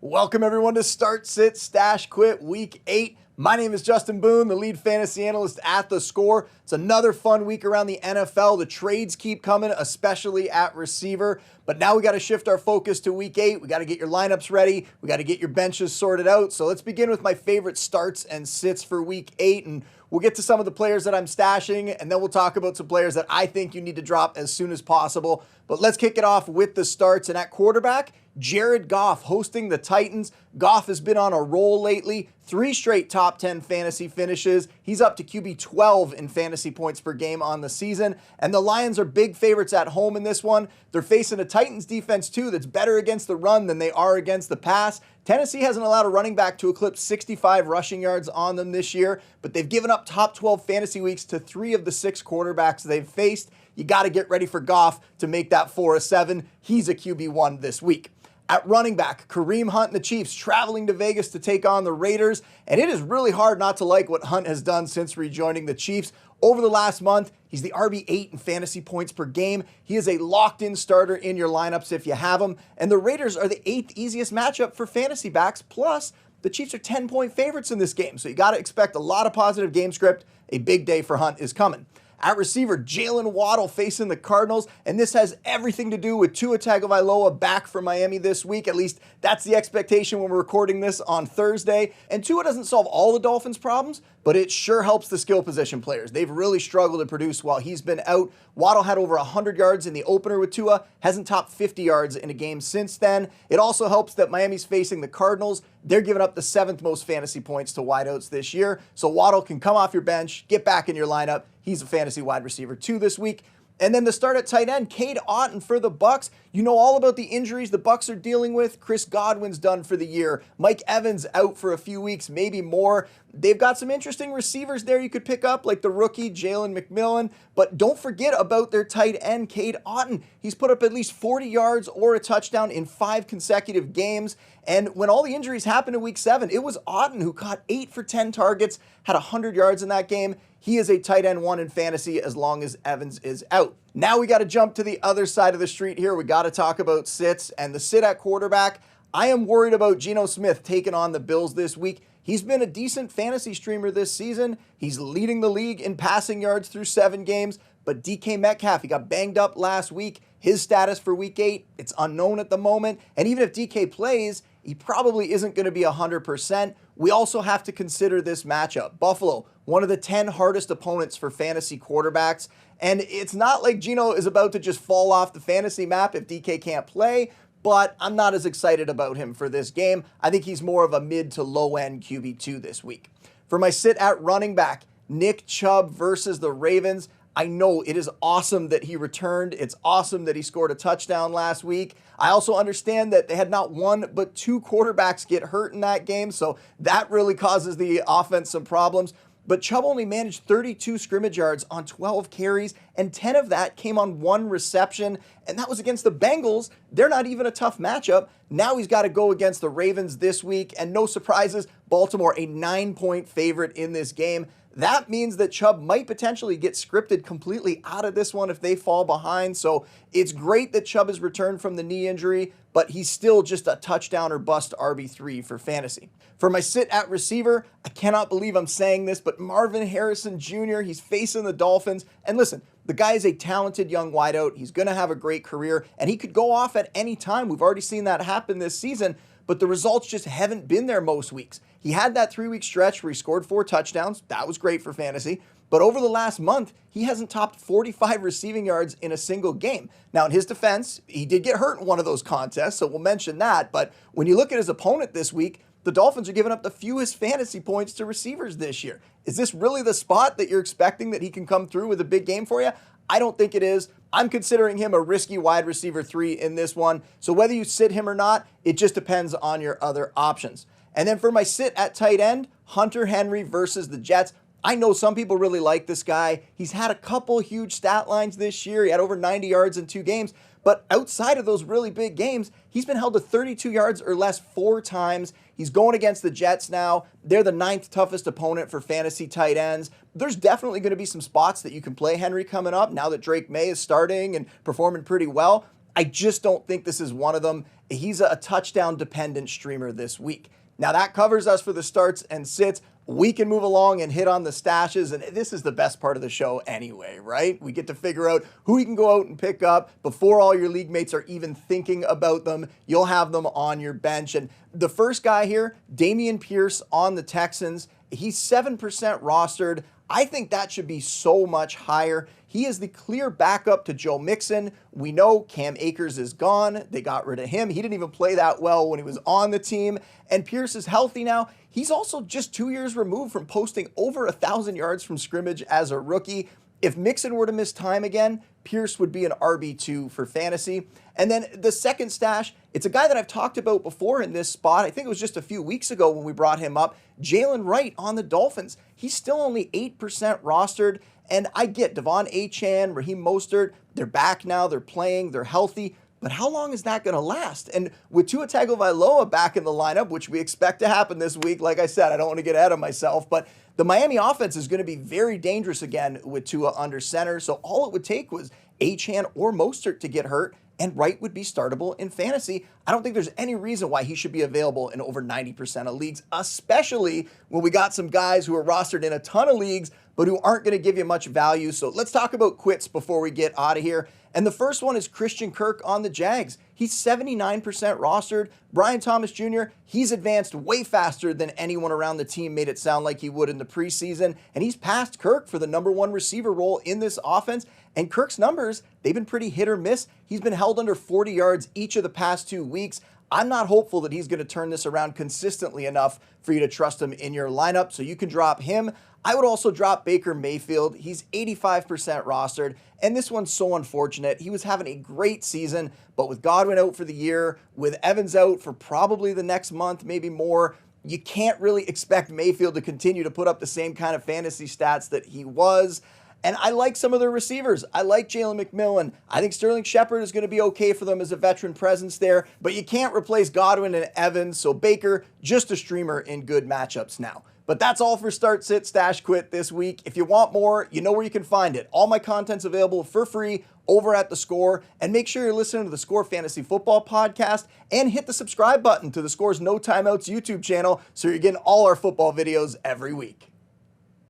Welcome everyone to Start, Sit, Stash, Quit Week 8. My name is Justin Boone, the lead fantasy analyst at theScore. It's another fun week around the NFL. The trades keep coming, especially at receiver. But now we got to shift our focus to Week 8. We got to get your lineups ready. We got to get your benches sorted out. So let's begin with my favorite starts and sits for Week 8. And we'll get to some of the players that I'm stashing, and then we'll talk about some players that I think you need to drop as soon as possible. But let's kick it off with the starts. And at quarterback, Jared Goff hosting the Titans. Goff has been on a roll lately. 3 straight top 10 fantasy finishes. He's up to QB 12 in fantasy points per game on the season. And the Lions are big favorites at home in this one. They're facing a Titans defense too that's better against the run than they are against the pass. Tennessee hasn't allowed a running back to eclipse 65 rushing yards on them this year, but they've given up top 12 fantasy weeks to 3 of the 6 quarterbacks they've faced. You got to get ready for Goff to make that 4 a 7. He's a QB1 this week. At running back, Kareem Hunt and the Chiefs traveling to Vegas to take on the Raiders, and it is really hard not to like what Hunt has done since rejoining the Chiefs. Over the last month, he's the RB8 in fantasy points per game. He is a locked-in starter in your lineups if you have him, and the Raiders are the 8th easiest matchup for fantasy backs, plus the Chiefs are 10-point favorites in this game, so you got to expect a lot of positive game script. A big day for Hunt is coming. At receiver, Jalen Waddle facing the Cardinals, and this has everything to do with Tua Tagovailoa back for Miami this week. At least that's the expectation when we're recording this on Thursday. And Tua doesn't solve all the Dolphins' problems, but it sure helps the skill position players. They've really struggled to produce while he's been out. Waddle had over 100 yards in the opener with Tua, hasn't topped 50 yards in a game since then. It also helps that Miami's facing the Cardinals. They're giving up the 7th most fantasy points to wideouts this year, so Waddle can come off your bench, get back in your lineup. He's a fantasy wide receiver 2 this week. And then the start at tight end, Cade Otton for the Bucks. You know all about the injuries the Bucks are dealing with. Chris Godwin's done for the year. Mike Evans out for a few weeks, maybe more. They've got some interesting receivers there you could pick up, like the rookie Jalen McMillan. But don't forget about their tight end, Cade Otton. He's put up at least 40 yards or a touchdown in 5 consecutive games. And when all the injuries happened in Week 7, it was Otton who caught 8 for 10 targets, had 100 yards in that game. He is a tight end 1 in fantasy as long as Evans is out. Now we got to jump to the other side of the street here. We got to talk about sits, and the sit at quarterback. I am worried about Geno Smith taking on the Bills this week. He's been a decent fantasy streamer this season. He's leading the league in passing yards through 7 games, but DK Metcalf, he got banged up last week. His status for Week 8, it's unknown at the moment, and even if DK plays, he probably isn't going to be 100%. We also have to consider this matchup. Buffalo, one of the 10 hardest opponents for fantasy quarterbacks. And it's not like Geno is about to just fall off the fantasy map if DK can't play, but I'm not as excited about him for this game. I think he's more of a mid to low end QB2 this week. For my sit at running back, Nick Chubb versus the Ravens. I know it is awesome that he returned. It's awesome that he scored a touchdown last week. I also understand that they had not 1 but 2 quarterbacks get hurt in that game, so that really causes the offense some problems. But Chubb only managed 32 scrimmage yards on 12 carries, and 10 of that came on 1 reception, and that was against the Bengals. They're not even a tough matchup. Now he's got to go against the Ravens this week, and no surprises, Baltimore a 9-point favorite in this game. That means that Chubb might potentially get scripted completely out of this one if they fall behind. So it's great that Chubb has returned from the knee injury, but he's still just a touchdown or bust RB3 for fantasy. For my sit at receiver, I cannot believe I'm saying this, but Marvin Harrison Jr., he's facing the Dolphins. And listen, the guy is a talented young wideout. He's going to have a great career, and he could go off at any time. We've already seen that happen this season, but the results just haven't been there most weeks. He had that 3-week stretch where he scored 4 touchdowns. That was great for fantasy. But over the last month, he hasn't topped 45 receiving yards in a single game. Now, in his defense, he did get hurt in one of those contests, so we'll mention that. But when you look at his opponent this week, the Dolphins are giving up the fewest fantasy points to receivers this year. Is this really the spot that you're expecting that he can come through with a big game for you? I don't think it is. I'm considering him a risky wide receiver 3 in this one. So whether you sit him or not, it just depends on your other options. And then for my sit at tight end, Hunter Henry versus the Jets. I know some people really like this guy. He's had a couple huge stat lines this year. He had over 90 yards in 2 games. But outside of those really big games, he's been held to 32 yards or less 4 times. He's going against the Jets now. They're the 9th toughest opponent for fantasy tight ends. There's definitely going to be some spots that you can play Henry coming up now that Drake May is starting and performing pretty well. I just don't think this is one of them. he's a touchdown dependent streamer this week. Now that covers us for the starts and sits. We can move along and hit on the stashes, and this is the best part of the show anyway, right? We get to figure out who you can go out and pick up before all your league mates are even thinking about them. You'll have them on your bench. And the first guy here, Dameon Pierce on the Texans, he's 7% rostered. I think that should be so much higher. He is the clear backup to Joe Mixon. We know Cam Akers is gone. They got rid of him. He didn't even play that well when he was on the team. And Pierce is healthy now. He's also just 2 years removed from posting over 1,000 yards from scrimmage as a rookie. If Mixon were to miss time again, Pierce would be an RB2 for fantasy. And then the second stash, it's a guy that I've talked about before in this spot. I think it was just a few weeks ago when we brought him up. Jalen Wright on the Dolphins. He's still only 8% rostered. And I get Devon Achane, Raheem Mostert. They're back now. They're playing. They're healthy. But how long is that going to last? And with Tua Tagovailoa back in the lineup, which we expect to happen this week, like I said, I don't want to get ahead of myself, but the Miami offense is going to be very dangerous again with Tua under center. So all it would take was Achane or Mostert to get hurt, and Wright would be startable in fantasy. I don't think there's any reason why he should be available in over 90% of leagues, especially when we got some guys who are rostered in a ton of leagues, but who aren't going to give you much value. So let's talk about quits before we get out of here. And the first one is Christian Kirk on the Jags. He's 79% rostered. Brian Thomas Jr., he's advanced way faster than anyone around the team made it sound like he would in the preseason. And he's passed Kirk for the #1 receiver role in this offense. And Kirk's numbers, they've been pretty hit or miss. He's been held under 40 yards each of the past 2 weeks. I'm not hopeful that he's going to turn this around consistently enough for you to trust him in your lineup, so you can drop him. I would also drop Baker Mayfield. He's 85% rostered, and this one's so unfortunate. He was having a great season, but with Godwin out for the year, with Evans out for probably the next month, maybe more, you can't really expect Mayfield to continue to put up the same kind of fantasy stats that he was. And I like some of their receivers. I like Jalen McMillan. I think Sterling Shepard is going to be okay for them as a veteran presence there, but you can't replace Godwin and Evans, so Baker, just a streamer in good matchups now. But that's all for Start, Sit, Stash, Quit this week. If you want more, you know where you can find it. All my content's available for free over at theScore. And make sure you're listening to the Score Fantasy Football Podcast and hit the subscribe button to theScore's No Timeouts YouTube channel so you're getting all our football videos every week.